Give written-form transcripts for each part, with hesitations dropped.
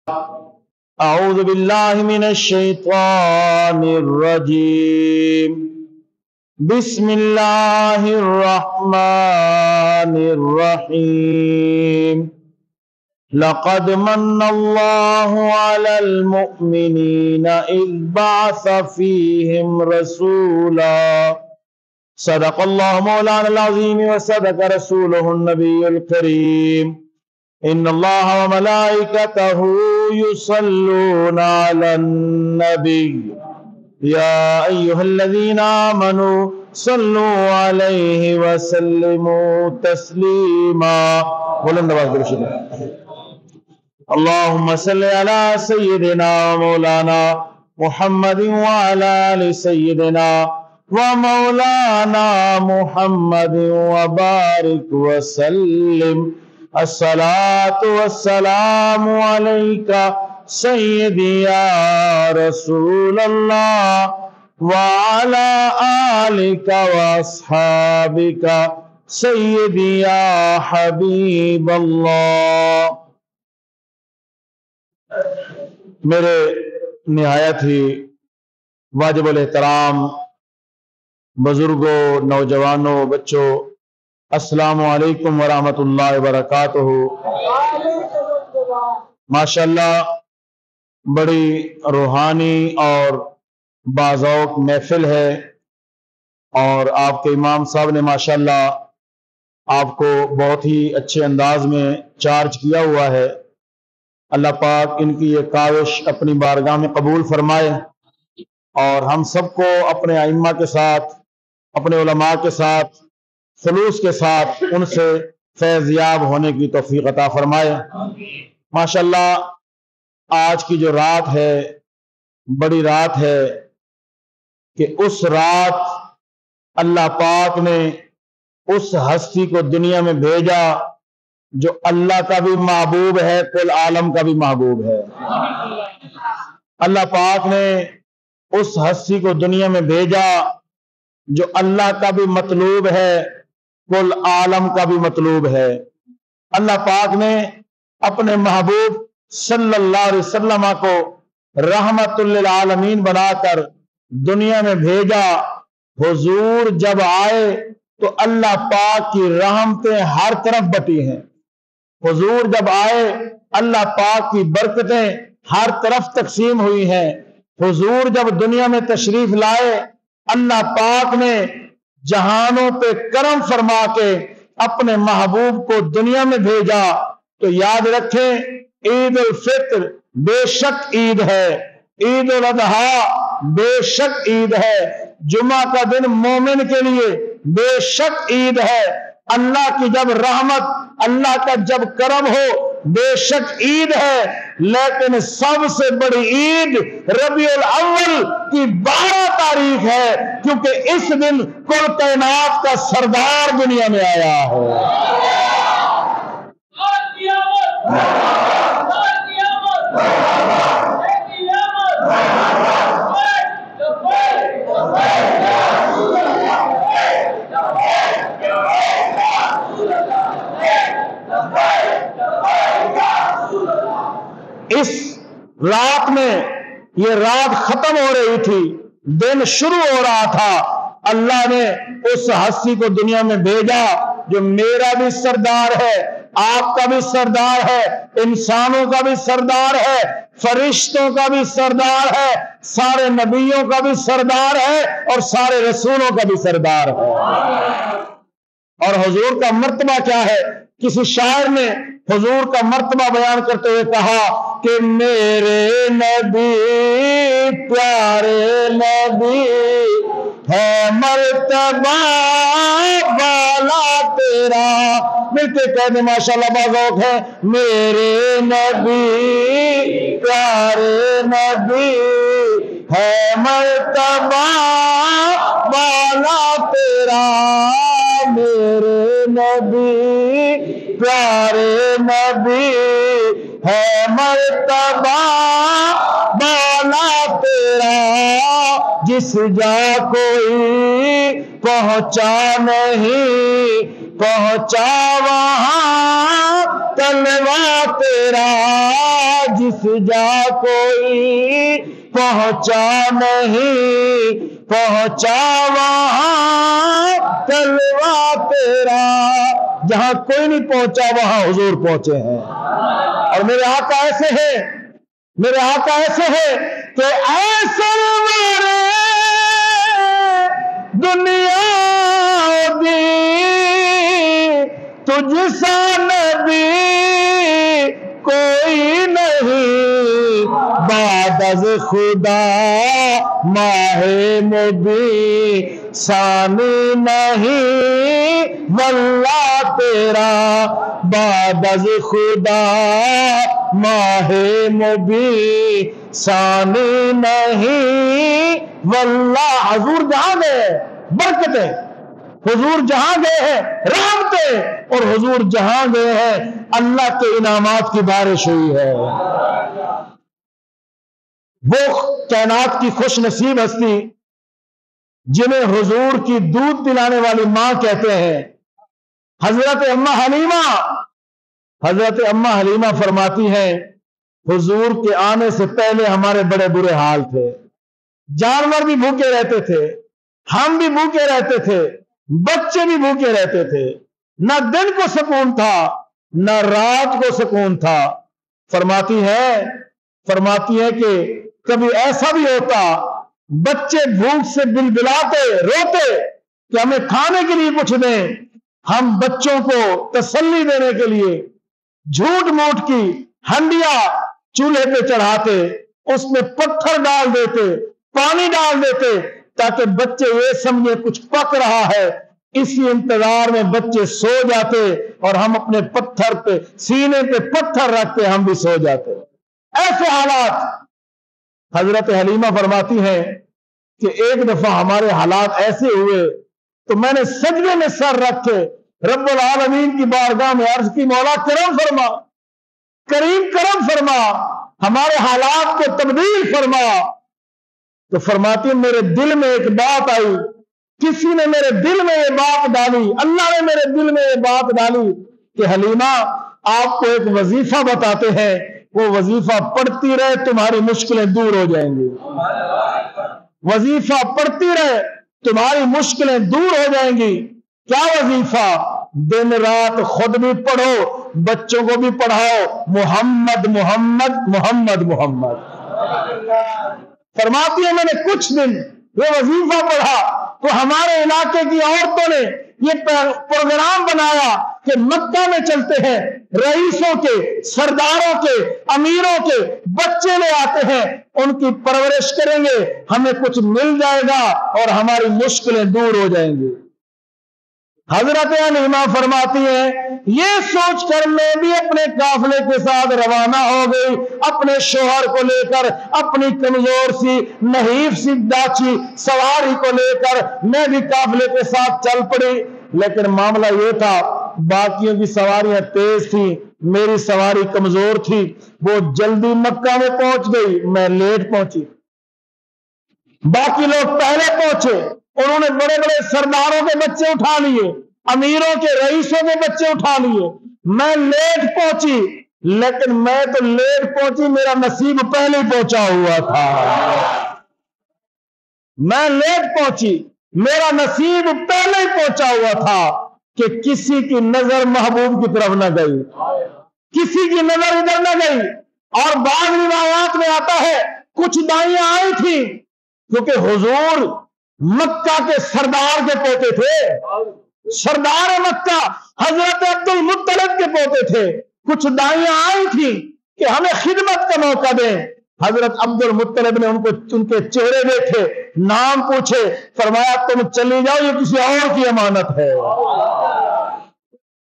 أعوذ بالله من الشيطان الرجيم بسم الله الرحمن الرحيم لقد من الله على المؤمنين إذ بعث فيهم رسولا صدق الله مولانا العظيم وصدق رسوله النبي الكريم إن الله وملائكته يصلون على النبي يا أيها الذين آمنوا صلوا عليه وسلموا تسليما بلند آواز درود اللهم صل على سيدنا مولانا محمد وعلى آل سيدنا ومولانا محمد وبارك وسلم الصلاة والسلام عليك سيدي يا رسول الله وعلى آلك وأصحابك سيدي يا حبيب اللہ. میرے نہایت ہی واجب الاحترام بزرگوں، نوجوانوں، بچوں، السلام علیکم ورحمۃ اللہ وبرکاتہ. ماشاءاللہ بڑی روحانی اور باذوق محفل ہے، اور آپ کے امام صاحب نے ماشاءاللہ آپ کو بہت ہی اچھے انداز میں چارج کیا ہوا ہے. اللہ پاک ان کی یہ کاوش اپنی بارگاہ میں قبول فرمائے، اور ہم سب کو اپنے ائمہ کے ساتھ، اپنے علماء کے ساتھ، خلوص کے ساتھ ان سے فیض یاب ہونے کی توفیق عطا فرمائے. ماشاءاللہ آج کی جو رات ہے بڑی رات ہے کہ اس رات اللہ پاک نے اس ہستی کو دنیا میں بھیجا جو اللہ کا بھی محبوب ہے، کل عالم کا بھی محبوب ہے. اللہ پاک نے اس ہستی کو دنیا میں بھیجا جو اللہ کا بھی مطلوب ہے، کل عالم کا بھی مطلوب ہے. اللہ پاک نے اپنے محبوب صلی اللہ علیہ وسلم کو رحمت للعالمین بنا کر دنیا میں بھیجا. حضور جب آئے تو اللہ پاک کی رحمتیں ہر طرف بٹی ہیں. حضور جب آئے اللہ پاک کی برکتیں ہر طرف تقسیم ہوئی ہیں. حضور جب دنیا میں تشریف لائے اللہ پاک نے جہانوں پہ کرم فرما کے اپنے محبوب کو دنیا میں بھیجا. تو یاد رکھیں عید الفطر بے شک عید ہے، عید الاضحیٰ بے شک عید ہے، جمعہ کا دن مومن کے لیے بے شک عید ہے. اللہ کی جب رحمت، اللہ کا جب کرم ہو بے شک عید ہے. لیکن سب سے بڑی عید ربیع الاول کی 12 تاریخ ہے، کیونکہ اس دن کل کائنات کا سردار دنیا میں آیا ہے. اس رات میں، یہ رات ختم ہو رہی تھی، دن شروع ہو رہا تھا، اللہ نے اس ہستی کو دنیا میں بھیجا جو میرا بھی سردار ہے، آپ کا بھی سردار ہے، انسانوں کا بھی سردار ہے، فرشتوں کا بھی سردار ہے، سارے نبیوں کا بھی سردار ہے، اور سارے رسولوں کا بھی سردار ہے. اور حضور کا مرتبہ کیا ہے؟ کسی شاعر نے حضور کا مرتبہ بیان کرتے ہوئے کہا کہ میرے نبی پیارے نبی ہے مرتبہ والا تیرا. مل کے کہہ دیں ماشاءاللہ باذوق ہے. میرے نبی پیارے نبی ہے مرتبہ والا تیرا. میرے نبی پیارے نبی ہے مرتبہ بالا تیرا جس جا کوئی پہنچا نہیں پہنچا وہاں تلوا تیرا جس جا کوئی پہنچا نہیں پہنچا وہاں تلوا تیرا جہاں کوئی نہیں پہنچا وہاں حضور پہنچے ہیں اور میرے آقا ایسے ہیں میرے آقا ایسے ہیں کہ ایسے میرے دنیا دی تجھ سا نبی کوئی نہیں بعد از خدا ماہ مبین ثانی نہیں واللہ تیرا بعد از خدا ماہ مبین ثانی نہیں واللہ حضور جہاں گئے برکتیں حضور جہاں گئے ہیں رحمتیں اور حضور جہاں گئے ہیں اللہ کے انعامات کی بارش ہوئی ہے وہ کائنات کی خوش نصیب ہستی جنہیں حضور کی دودھ پلانے والی ماں کہتے ہیں حضرت اماں حلیمہ فرماتی ہیں حضور کے آنے سے پہلے ہمارے بڑے برے حال تھے جانور بھی بھوکے رہتے تھے ہم بھی بھوکے رہتے تھے بچے بھی بھوکے رہتے تھے نہ دن کو سکون تھا نہ رات کو سکون تھا فرماتی ہے کہ کبھی ایسا بھی ہوتا بچے بھوک سے بلبلاتے روتے کہ ہمیں کھانے کے لیے کچھ دیں ہم بچوں کو تسلی دینے کے لیے جھوٹ موٹ کی ہنڈیا چولہے پہ چڑھاتے اس میں پتھر ڈال دیتے پانی ڈال دیتے تاکہ بچے یہ سمجھے کچھ پک رہا ہے اسی انتظار میں بچے سو جاتے اور ہم اپنے پتھر پہ سینے پہ پتھر رکھتے ہم بھی سو جاتے ایسے حالات حضرت حلیمہ فرماتی ہیں کہ ایک دفعہ ہمارے حالات ایسے ہوئے تو میں نے سجدے میں سر رکھ کے رب العالمین کی بارگاہ میں عرض کی مولا کریم کرم فرما ہمارے حالات کو تبدیل فرما تو فرماتی میرے دل میں ایک بات آئی کسی نے میرے دل میں یہ بات ڈالی اللہ نے میرے دل میں یہ بات ڈالی کہ حلیمہ آپ کو ایک وظیفہ بتاتے ہیں وہ وظیفہ پڑھتی رہے تمہاری مشکلیں دور ہو جائیں گی وظیفہ پڑھتی رہے تمہاری مشکلیں دور ہو جائیں گی کیا وظیفہ دن رات خود بھی پڑھو بچوں کو بھی پڑھاؤ محمد محمد محمد محمد فرماتی ہے میں نے کچھ دن یہ وظیفہ پڑھا تو ہمارے علاقے کی عورتوں نے یہ پروگرام بنایا کہ مکہ میں چلتے ہیں رئیسوں کے سرداروں کے امیروں کے بچے لے آتے ہیں ان کی پرورش کریں گے ہمیں کچھ مل جائے گا اور ہماری مشکلیں دور ہو جائیں گی حضرت حلیمہ فرماتی ہیں یہ سوچ کر میں بھی اپنے قافلے کے ساتھ روانہ ہو گئی اپنے شوہر کو لے کر اپنی کمزور سی نحیف سی ڈاچی سواری کو لے کر میں بھی قافلے کے ساتھ چل پڑی لیکن معاملہ یہ تھا باقیوں کی سواریاں تیز تھی میری سواری کمزور تھی وہ جلدی مکہ میں پہنچ گئی میں لیٹ پہنچی باقی لوگ پہلے پہنچے انہوں نے بڑے بڑے سرداروں کے بچے اٹھا لیے امیروں کے رئیسوں کے بچے اٹھا لیے میں لیٹ پہنچی لیکن میں تو لیٹ پہنچی میرا نصیب پہلے پہنچا ہوا تھا میں لیٹ پہنچی میرا نصیب پہلے پہنچا ہوا تھا کہ کسی کی نظر محبوب کی طرف نہ گئی کسی کی نظر ادھر نہ گئی اور بعض روایات میں آتا ہے کچھ دائیاں آئی تھی کیونکہ حضور مکہ کے سردار کے پوتے تھے سردار مکہ حضرت عبد المطلب کے پوتے تھے کچھ دائیاں آئی تھی کہ ہمیں خدمت کا موقع دیں حضرت عبد المطلب نے ان کے چہرے دیکھے نام پوچھے فرمایا تم چلی جاؤ یہ کسی اور کی امانت ہے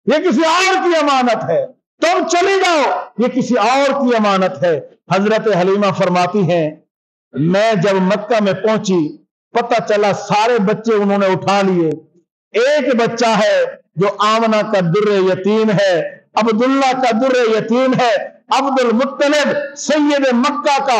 یہ کسی اور کی امانت ہے تم چلی جاؤ یہ کسی اور کی امانت ہے حضرت حلیمہ فرماتی ہیں میں جب مکہ میں پہنچی پتہ چلا سارے بچے انہوں نے اٹھا لیے ایک بچہ ہے جو آمنہ کا در یتیم ہے عبداللہ کا در یتیم ہے عبد المطلب سید مکہ کا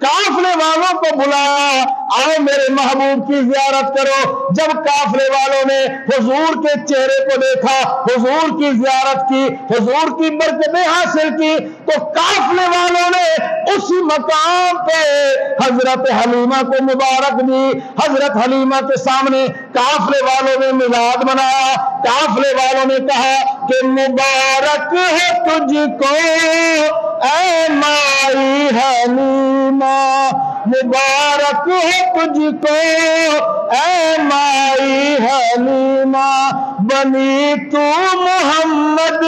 قافلے والوں کو بلایا، آؤ میرے محبوب کی زیارت کرو۔ جب قافلے والوں نے حضور کے چہرے کو دیکھا، حضور کی زیارت کی، حضور کی برکتیں حاصل کی، تو قافلے والوں نے اسی مقام پہ حضرت حلیمہ کو مبارک دی۔ حضرت حلیمہ کے سامنے قافلے والوں نے میلاد منایا۔ قافلے والوں نے کہا کہ مبارک ہے تجھ کو اے مائی حلیمہ، مبارک ہے تجھ کو اے مائی حلیمہ، بنی تو محمد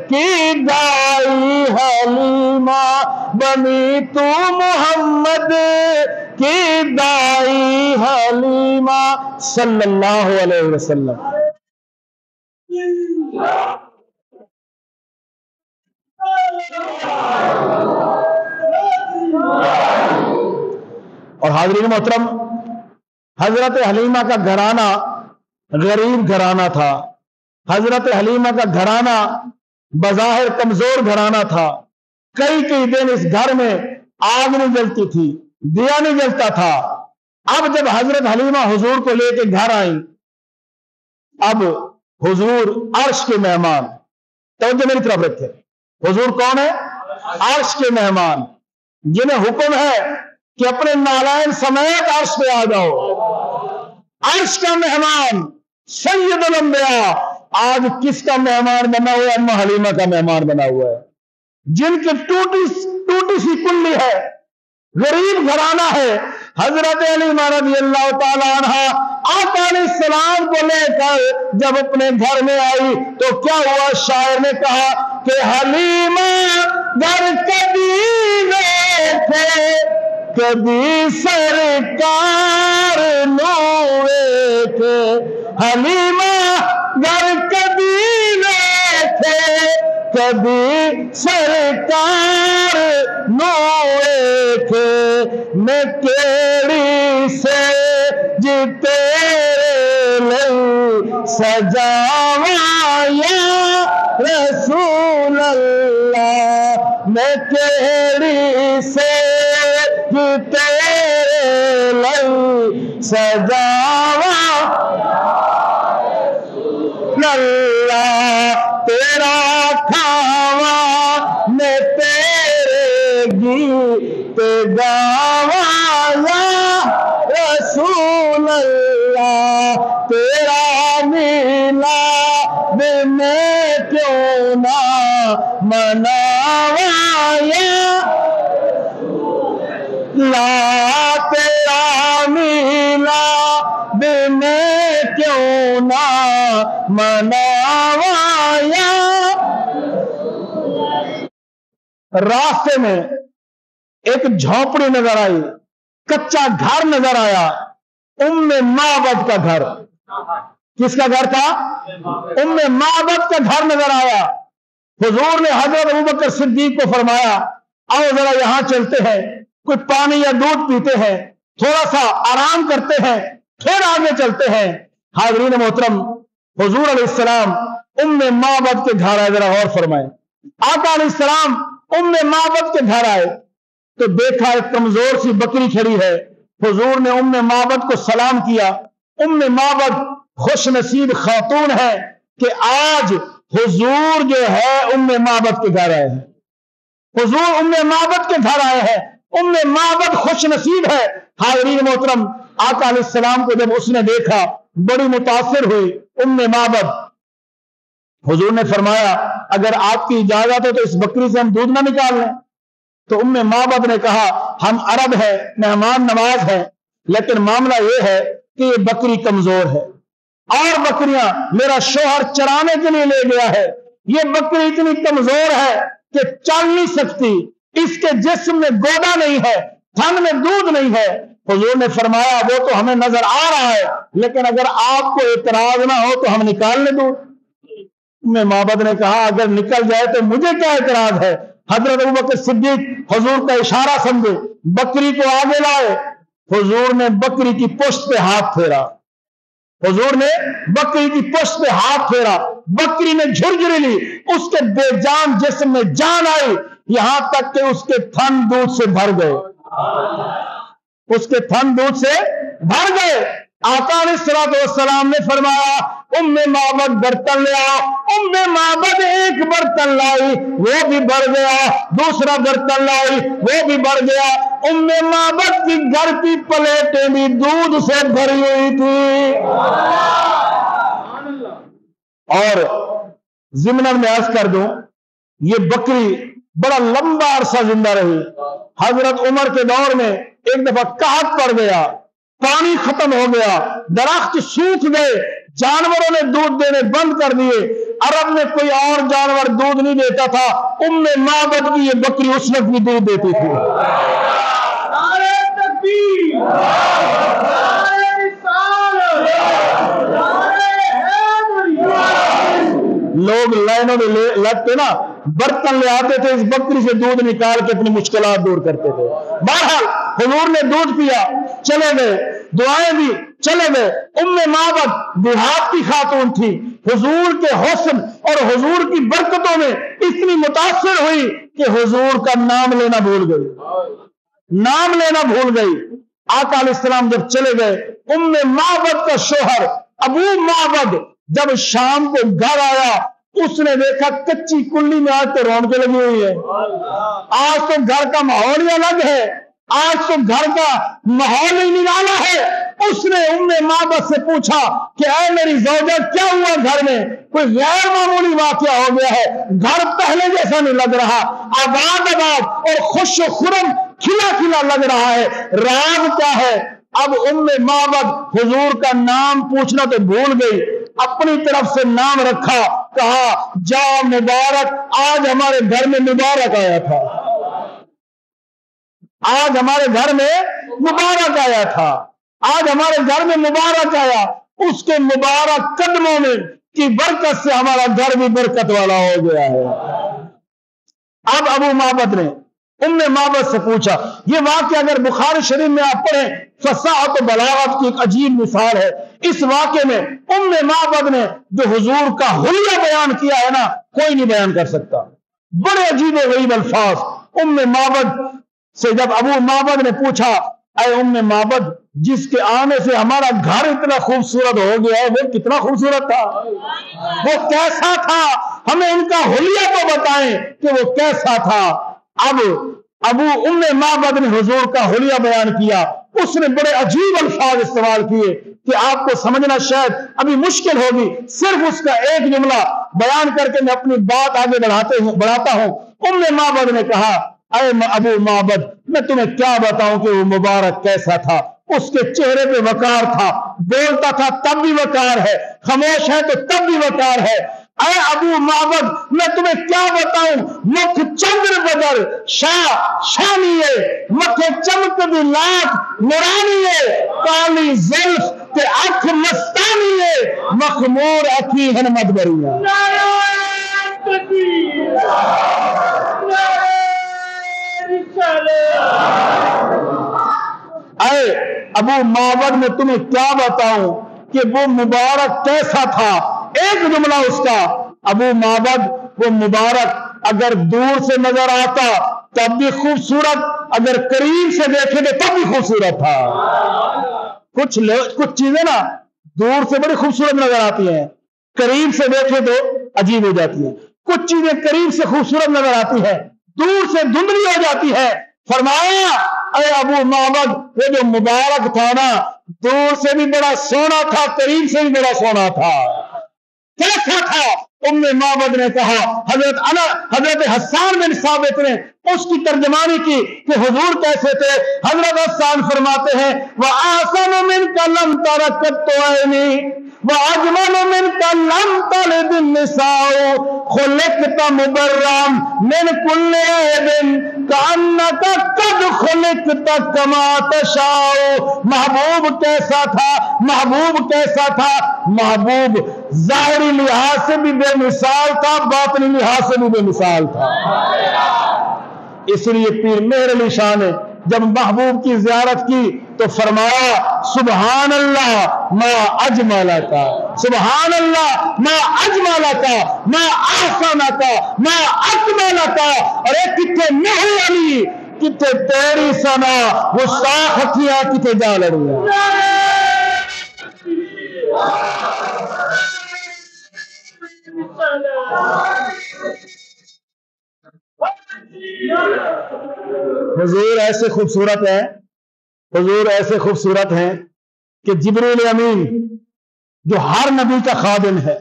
کی دائی حلیمہ، بنی تو محمد کی دائی حلیمہ صلی اللہ علیہ وسلم۔ اور حاضرین محترم، حضرت حلیمہ کا گھرانہ غریب گھرانہ تھا۔ حضرت حلیمہ کا گھرانہ بظاہر کمزور گھرانہ تھا۔ کئی دن اس گھر میں آگ نہیں جلتی تھی، دیا نہیں جلتا تھا۔ اب جب حضرت حلیمہ حضور کو لے کے گھر آئیں، اب حضور عرش کے مہمان، توجہ میری طرف رکھے، حضور کون ہے؟ عرش کے مہمان، جنہیں حکم ہے کہ اپنے نالائن سمیت عرش پہ آ جاؤ۔ عرش کا مہمان سید الانبیاء آج کس کا مہمان بنا ہوا ہے؟ اما حلیمہ کا مہمان بنا ہوا ہے، جن کی ٹوٹی سی کنڈی ہے، غریب گھرانہ ہے۔ حضرت حلیمہ رضی اللہ تعالی عنہ آقا علیہ السلام کو لے کر جب اپنے گھر میں آئی تو کیا ہوا؟ شاعر نے کہا کہ حلیمہ گھر کبھی تھے، کبھی سرکار نوے تھے، حلیمہ گھر کبھی تھے، کبھی سرکار نوے تھے، میں کیڑی سے جی تیرے لئی سجاواں یا رسول اللہ، میں کیڑی سے جی تیرے لئی سجاواں اللہ، تیرا کھاواں میں تیرے گیت گاواں یا رسول اللہ، تیرا میلاد میں کیوں نہ مناواں یا لا، تیرا میلاد میں کیوں نہ مناواں یا۔ راستے میں ایک جھونپڑی نظر آئی، کچا گھر نظر آیا، ام معبد کا گھر۔ کس کا گھر تھا؟ ام معبد کا گھر نظر آیا۔ حضور نے حضرت ابوبکر صدیق کو فرمایا آؤ ذرا یہاں چلتے ہیں، کوئی پانی یا دودھ پیتے ہیں، تھوڑا سا آرام کرتے ہیں، پھر آگے چلتے ہیں۔ حاضرین محترم، حضور علیہ السلام ام معبد کے گھر آئے، ذرا غور فرمائیں۔ آقا علیہ السلام ام معبد کے گھر آئے تو دیکھا ایک کمزور سی بکری کھڑی ہے۔ حضور نے ام معبد کو سلام کیا۔ ام معبد خوش نصیب خاتون ہے کہ آج حضور جو ہے ام معبد کے گھر آئے ہیں، حضور ام معبد کے گھر آئے ہیں، ام معبد خوش نصیب ہے۔ حاضرین محترم، آقا علیہ السلام کو جب اس نے دیکھا بڑی متاثر ہوئی ام معبد۔ حضور نے فرمایا اگر آپ کی اجازت ہے تو اس بکری سے ہم دودھ نہ نکال لیں۔ تو ام معبد نے کہا ہم عرب ہیں، مہمان نواز ہیں، لیکن معاملہ یہ ہے کہ یہ بکری کمزور ہے، اور بکریاں میرا شوہر چرانے کے لیے لے گیا ہے، یہ بکری اتنی کمزور ہے کہ چل نہیں سکتی، اس کے جسم میں گودا نہیں ہے، تھن میں دودھ نہیں ہے۔ حضور نے فرمایا وہ تو ہمیں نظر آ رہا ہے، لیکن اگر آپ کو اعتراض نہ ہو تو ہم نکال لیں دودھ۔ معبد نے کہا اگر نکل جائے تو مجھے کیا اعتراض ہے۔ حضرت ابوبکر صدیق حضور کا اشارہ سمجھے، بکری کو آگے لائے۔ حضور نے بکری کی پشت پہ ہاتھ پھیرا، حضور نے بکری کی پشت پہ ہاتھ پھیرا، بکری نے جھرجھری لی، اس کے بے جان جسم میں جان آئی، یہاں تک کہ اس کے تھن دودھ سے بھر گئے۔ اس کے تھن دودھ سے بھر گئے. آقا علیہ السلام نے فرمایا ام معبد برتن لے آؤ. ام معبد ایک برتن لائی, وہ بھی بھر گیا. دوسرا برتن لائی, وہ بھی بھر گیا. ام معبد کی گھر کی پلیٹیں بھی دودھ سے بھری ہوئی تھی. اور ضمن میں عرض کر دوں, یہ بکری بڑا لمبا عرصہ زندہ رہی. حضرت عمر کے دور میں ایک دفعہ قحط پڑ گیا, پانی ختم ہو گیا, درخت سوکھ گئے, جانوروں نے دودھ دینے بند کر دیے. عرب میں کوئی اور جانور دودھ نہیں دیتا تھا, ام معبد کی یہ بکری اس وقت بھی دودھ دیتی تھی. نعرہ تکبیر, نعرہ رسالت, نعرہ حیدری. لوگ لائنوں میں لگتے نا, برتن لے آتے تھے, اس بکری سے دودھ نکال کے اپنی مشکلات دور کرتے تھے. بہرحال حضور نے دودھ پیا, چلے گئے, دعائیں دی, چلے گئے. ام معبد دیہات کی خاتون تھی, حضور کے حسن اور حضور کی برکتوں میں اتنی متاثر ہوئی کہ حضور کا نام لینا بھول گئی. نام لینا بھول گئی. آقا علیہ السلام جب چلے گئے, ام معبد کا شوہر ابو معبد جب شام کو گھر آیا, اس نے دیکھا کچی کنڈی میں آج تو رونقیں لگی ہوئی ہے, آج تو گھر کا ماحول ہی الگ ہے, آج تو گھر کا ماحول ہی نرالا ہے. اس نے ام معبد سے پوچھا کہ اے میری زوجہ, کیا ہوا گھر میں؟ کوئی غیر معمولی واقعہ ہو گیا ہے, گھر پہلے جیسا نہیں لگ رہا, آباد آباد اور خوش و خرم کھلا کھلا لگ رہا ہے, راز کیا ہے؟ اب ام معبد حضور کا نام پوچھنا تو بھول گئی, اپنی طرف سے نام رکھا, کہا جا مبارک, آج ہمارے گھر میں مبارک آیا تھا, آج ہمارے گھر میں مبارک آیا تھا, آج ہمارے گھر میں مبارک آیا. اس کے مبارک قدموں میں کی برکت سے ہمارا گھر بھی برکت والا ہو گیا ہے. اب ابو معبد نے ام معبد سے پوچھا, یہ واقعہ اگر بخاری شریف میں آپ پڑھیں, فصاحت و بلاغت کی ایک عجیب مثال ہے. اس واقعے میں ام معبد نے جو حضور کا حلیہ بیان کیا ہے نا, کوئی نہیں بیان کر سکتا. بڑے عجیب و غریب الفاظ. ام معبد سے جب ابو معبد نے پوچھا, اے ام معبد, جس کے آنے سے ہمارا گھر اتنا خوبصورت ہو گیا ہے, وہ کتنا خوبصورت تھا, وہ کیسا تھا, ہمیں ان کا حلیہ تو بتائیں کہ وہ کیسا تھا. اب ام معبد نے حضور کا حلیہ بیان کیا. اس نے بڑے عجیب الفاظ استعمال کیے کہ آپ کو سمجھنا شاید ابھی مشکل ہوگی. صرف اس کا ایک جملہ بیان کر کے میں اپنی بات آگے بڑھاتا ہوں. ام معبد نے کہا, اے ابو معبد, میں تمہیں کیا بتاؤں کہ وہ مبارک کیسا تھا. اس کے چہرے پہ وقار تھا, بولتا تھا تب بھی وقار ہے, خاموش ہے تو تب بھی وقار ہے. اے ابو معبد, میں تمہیں کیا بتاؤں, مکھ چندر بدر شاہ شانیے, مکھ چمک دی لاکھ نورانیے, کالی زلف تے اکھ مستانیے, مخمور اکھی ہن مدبریاں. اے ابو معبد, میں تمہیں کیا بتاؤں کہ وہ مبارک کیسا تھا. ایک جملہ اس کا, ابو معبد, وہ مبارک اگر دور سے نظر آتا تب بھی خوبصورت, اگر قریب سے دیکھے تو تب بھی خوبصورت تھا. کچھ چیزیں نا دور سے بڑی خوبصورت نظر آتی ہیں, قریب سے دیکھے تو عجیب ہو جاتی ہیں. کچھ چیزیں قریب سے خوبصورت نظر آتی ہیں, دور سے دھندلی ہو جاتی ہے. فرمایا, اے ابو معبد, وہ جو مبارک تھا نا, دور سے بھی بڑا سونا تھا, قریب سے بھی بڑا سونا تھا. کیسا تھا؟ ام معبد نے کہا, حضرت حسان بن ثابت نے اس کی ترجمانی کی کہ حضور کیسے تھے. حضرت حسان فرماتے ہیں, وَآسَنُ مِنْكَ لَمْ تَرَكَتْ عَيْنِي وَأَجْمَلُ مِنْكَ لَمْ تَلِدِ النِّسَاءُ خُلِقْتَ مُبَرًّا مِنْ كُلِّ عَيْبٍ كَأَنَّكَ قَدْ خُلِقْتَ كَمَا تَشَاءُ. محبوب کیسا تھا, محبوب کیسا تھا, محبوب ظاہری لحاظ سے بھی بے مثال تھا, باطنی لحاظ سے بھی بے مثال تھا. اس لیے پیر مہر علی شاہ نے جب محبوب کی زیارت کی تو فرمایا, سبحان اللہ ما اجملکا, سبحان اللہ ما اجملکا, ما احسنکا, ما اکملکا. اور ایک کتنے مہر علی, کتے تیری سنا گستاخ کیا کتے جا لڑیا. حضور ایسے خوبصورت ہیں، حضور ایسے خوبصورت ہیں کہ جبریل امین جو ہر نبی کا خادم ہے،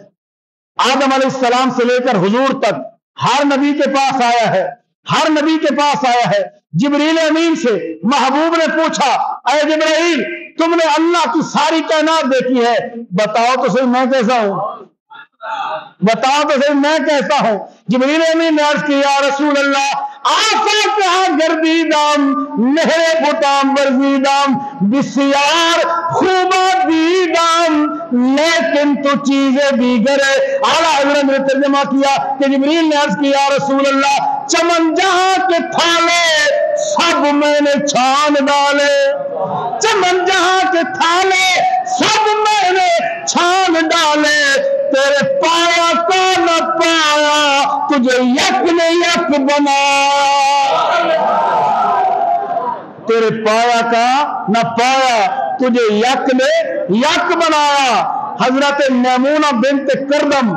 آدم علیہ السلام سے لے کر حضور تک ہر نبی کے پاس آیا ہے، ہر نبی کے پاس آیا ہے. جبریل امین سے محبوب نے پوچھا، اے جبرائیل تم نے اللہ کی ساری کائنات دیکھی ہے، بتاؤ تو صحیح میں کیسا ہوں، بتاؤ تو صحیح میں کیسا ہوں. جبریل امین نے عرض کی، یا رسول اللہ آفاق ہاں گردیدام نہرے بتام ورزیدام بسیار خوبہ دیدام لیکن تو چیزیں دیگر ہے. اعلیٰ حضرت نے ترجمہ کیا کہ جبریل نے عرض کی، یا رسول اللہ چمن جہاں کے تھالے سب میں نے چھان ڈالے، چمن جہاں کے تھالے سب میں نے چھان ڈالے، تیرے پایا کا نہ پایا تجھے یک نے یک بنایا، تیرے پایا کا نہ پایا تجھے یک نے یک بنایا. حضرت میمونہ بنت کردم،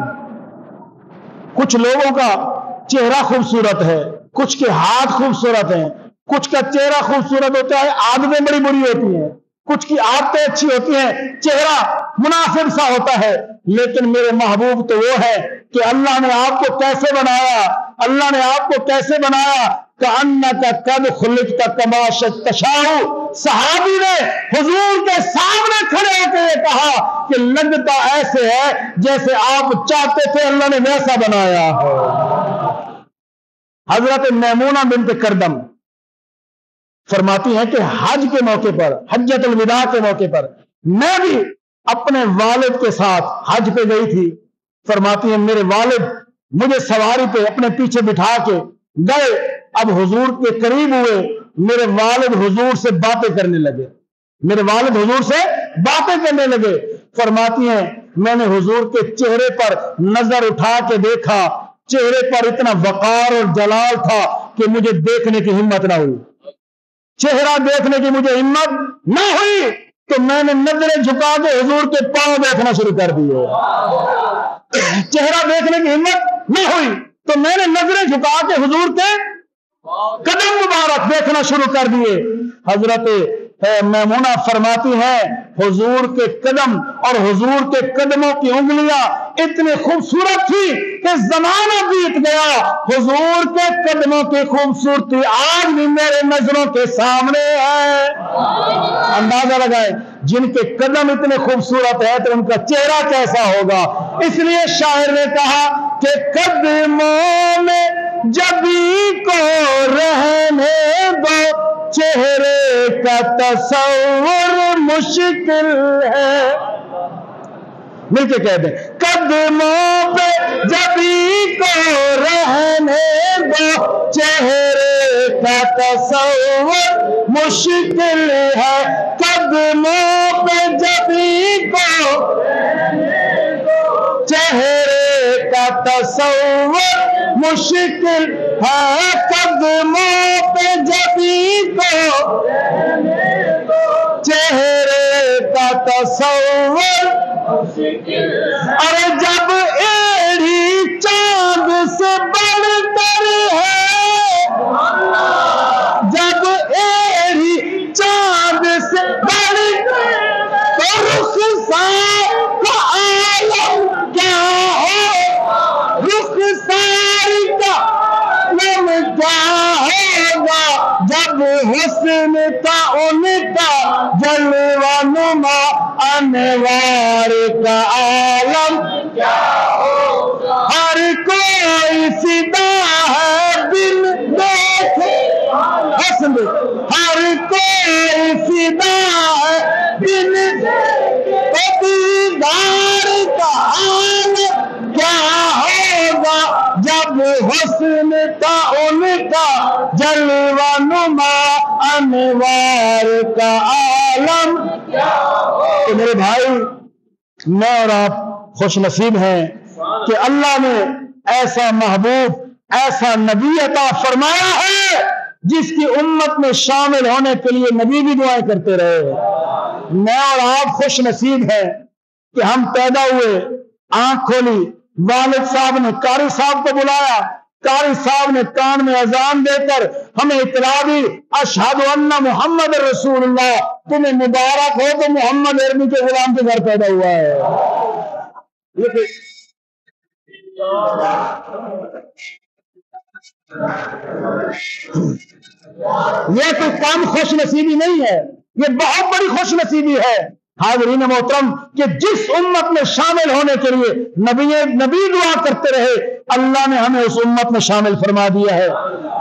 کچھ لوگوں کا چہرہ خوبصورت ہے، کچھ کے ہاتھ خوبصورت ہیں، کچھ کا چہرہ خوبصورت ہوتا ہے عادتیں بڑی بری ہوتی ہیں، کچھ کی عادتیں اچھی ہوتی ہیں چہرہ مناسب سا ہوتا ہے. لیکن میرے محبوب تو وہ ہے کہ اللہ نے آپ کو کیسے بنایا، اللہ نے آپ کو کیسے بنایا، کأنک قد خلقت کما تشاء. صحابی نے حضور کے سامنے کھڑے ہو کے یہ کہا کہ لگتا ایسے ہے جیسے آپ چاہتے تھے اللہ نے ویسا بنایا ہے. حضرت میمونہ بنت کردم فرماتی ہیں کہ حج کے موقع پر، حجۃ الوداع کے موقع پر میں بھی اپنے والد کے ساتھ حج پہ گئی تھی. فرماتی ہیں میرے والد مجھے سواری پہ اپنے پیچھے بٹھا کے گئے، اب حضور کے قریب ہوئے، میرے والد حضور سے باتیں کرنے لگے، میرے والد حضور سے باتیں کرنے لگے. فرماتی ہیں میں نے حضور کے چہرے پر نظر اٹھا کے دیکھا، چہرے پر اتنا وقار اور جلال تھا کہ مجھے دیکھنے کی ہمت نہ ہوئی، چہرہ دیکھنے کی مجھے ہمت نہ ہوئی، تو میں نے نظریں جھکا کے حضور کے پاؤں دیکھنا شروع کر دیے. چہرہ دیکھنے کی ہمت نہ ہوئی تو میں نے نظریں جھکا کے حضور کے قدم مبارک دیکھنا شروع کر دیے. حضرت میمونہ فرماتی ہیں حضور کے قدم اور حضور کے قدموں کی انگلیاں اتنی خوبصورت تھی کہ زمانہ بیت گیا، حضور کے قدموں کی خوبصورتی آج بھی میرے نظروں کے سامنے ہے. اندازہ لگائیں جن کے قدم اتنے خوبصورت ہے تو ان کا چہرہ کیسا ہوگا. اس لیے شاعر نے کہا کہ قدموں میں جبی کو رہنے دو، چہرے کا تصور مشکل ہے. مل کے کہہ دیں قدموں پہ جبی کو رہنے دو، چہرے کا تصور مشکل ہے. قدموں پہ جبی کو چہرے کا تصور مشکل ہے، قدموں پہ جبی کو چہرے کا تصور مشکل. ارے جب ایڑی چاند سے بڑھ کر ہے، جب ایڑی چاند سے بڑھ کر تو رخسار کا عالم کیا ہو، رخسار کا عالم کیا ہوگا، جب حسن کا ان کا جلوہ نما انوار کا عالم کیا ہوگا. ہر کوئی فدا ہے بن دیکھے حسن، ہر کوئی فدا ہے بن دیکھے دیدار کا عالم کیا ہوگا، جب حسن کا ان کا جلوہ نما انوار کا عالم کیا ہوگا. تو میرے بھائی میں اور آپ خوش نصیب ہیں کہ اللہ نے ایسا محبوب، ایسا نبی عطا فرمایا ہے جس کی امت میں شامل ہونے کے لیے نبی بھی دعائیں کرتے رہے. میں اور آپ خوش نصیب ہیں کہ ہم پیدا ہوئے, آنکھ کھولی, والد صاحب نے قاری صاحب کو بلایا, قاری صاحب نے کان میں اذان دے کر ہمیں اطلاع دی, اشہد ان محمد رسول اللہ, تمہیں مبارک ہو تو محمد عربی کے غلام کے گھر پیدا ہوا ہے. یہ کوئی کم خوش نصیبی نہیں ہے, یہ بہت بڑی خوش نصیبی ہے حاضرین محترم کہ جس امت میں شامل ہونے کے لیے نبی دعا کرتے رہے, اللہ نے ہمیں اس امت میں شامل فرما دیا ہے.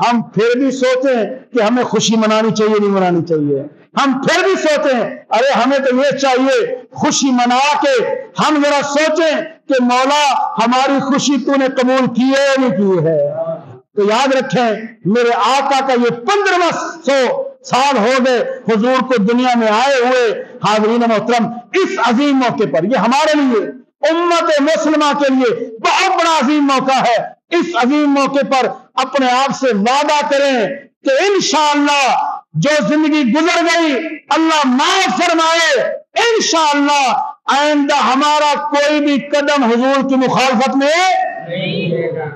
ہم پھر بھی سوچیں کہ ہمیں خوشی منانی چاہیے نہیں منانی چاہیے. ہم پھر بھی سوچیں ارے ہمیں تو یہ چاہیے خوشی منا کے ہم ذرا سوچیں کہ مولا ہماری خوشی تو نے قبول کی ہے یا نہیں کی ہے. تو یاد رکھیں میرے آقا کا یہ 1500 سال ہو گئے حضور کو دنیا میں آئے ہوئے. حاضرین محترم, اس عظیم موقع پر یہ ہمارے لیے امت مسلمہ کے لیے بہت بڑا عظیم موقع ہے. اس عظیم موقع پر اپنے آپ سے وعدہ کریں کہ انشاءاللہ جو زندگی گزر گئی اللہ معاف فرمائے, انشاءاللہ آئندہ ہمارا کوئی بھی قدم حضور کی مخالفت میں نہیں رہے گا.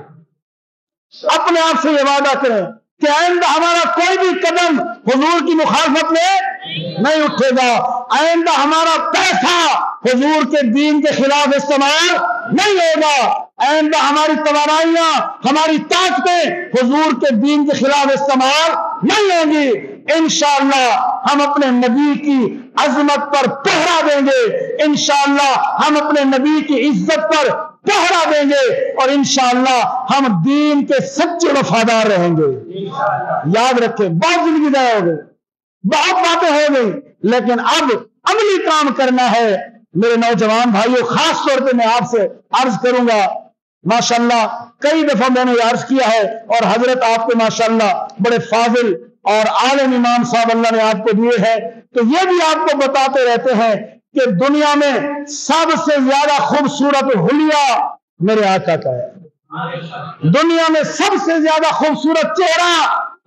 اپنے آپ سے یہ وعدہ کریں کہ آئندہ ہمارا کوئی بھی قدم حضور کی مخالفت میں نہیں اٹھے گا. آئندہ ہمارا پیسہ حضور کے دین کے خلاف استعمال نہیں ہوگا. آئندہ ہماری توانائیاں, ہماری طاقتیں حضور کے دین کے خلاف استعمال نہیں ہوں گی. انشاءاللہ ہم اپنے نبی کی عظمت پر پہرا دیں گے, انشاءاللہ ہم اپنے نبی کی عزت پر پہرا دیں گے, اور انشاءاللہ ہم دین کے سچے وفادار رہیں گے. یاد رکھیں بہت زندگی ضائع ہو گئی, بہت باتیں ہو گئی, لیکن اب عملی کام کرنا ہے. میرے نوجوان بھائیوں, خاص طور پہ میں آپ سے عرض کروں گا, ماشاءاللہ کئی دفعہ میں نے عرض کیا ہے, اور حضرت آپ کے ماشاءاللہ بڑے فاضل اور عالم امام صاحب اللہ نے آپ کو دیے ہیں, تو یہ بھی آپ کو بتاتے رہتے ہیں کہ دنیا میں سب سے زیادہ خوبصورت حلیہ میرے آقا کا ہے. دنیا میں سب سے زیادہ خوبصورت چہرہ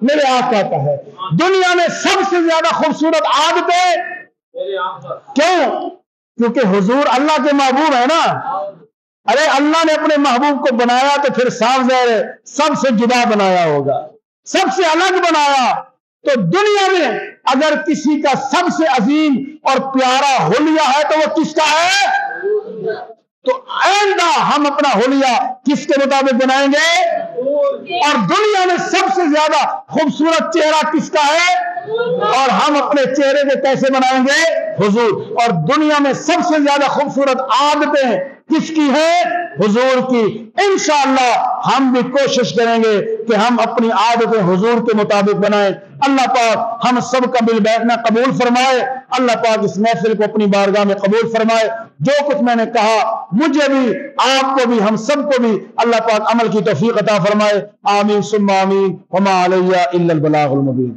میرے آقا کا ہے. دنیا میں سب سے زیادہ خوبصورت عادتیں, کیوں؟ کیونکہ حضور اللہ کے محبوب ہے نا. ارے اللہ نے اپنے محبوب کو بنایا تو پھر صاف ظاہر ہے سب سے جدا بنایا ہوگا, سب سے الگ بنایا. تو دنیا میں اگر کسی کا سب سے عظیم اور پیارا حلیہ ہے تو وہ کس کا ہے؟ تو آئندہ ہم اپنا حلیہ کس کے مطابق بنائیں گے؟ اور دنیا میں سب سے زیادہ خوبصورت چہرہ کس کا ہے؟ اور ہم اپنے چہرے کو کیسے بنائیں گے؟ حضور. اور دنیا میں سب سے زیادہ خوبصورت عادتیں کس کی ہے؟ حضور کی. انشاءاللہ ہم بھی کوشش کریں گے کہ ہم اپنی عادتیں حضور کے مطابق بنائیں. اللہ پاک ہم سب کا مل بیٹھنا قبول فرمائے. اللہ پاک اس محفل کو اپنی بارگاہ میں قبول فرمائے. جو کچھ میں نے کہا مجھے بھی, آپ کو بھی, ہم سب کو بھی اللہ پاک عمل کی توفیق عطا فرمائے. آمین ثم آمین. وما علیہ الا البلاغ المبین.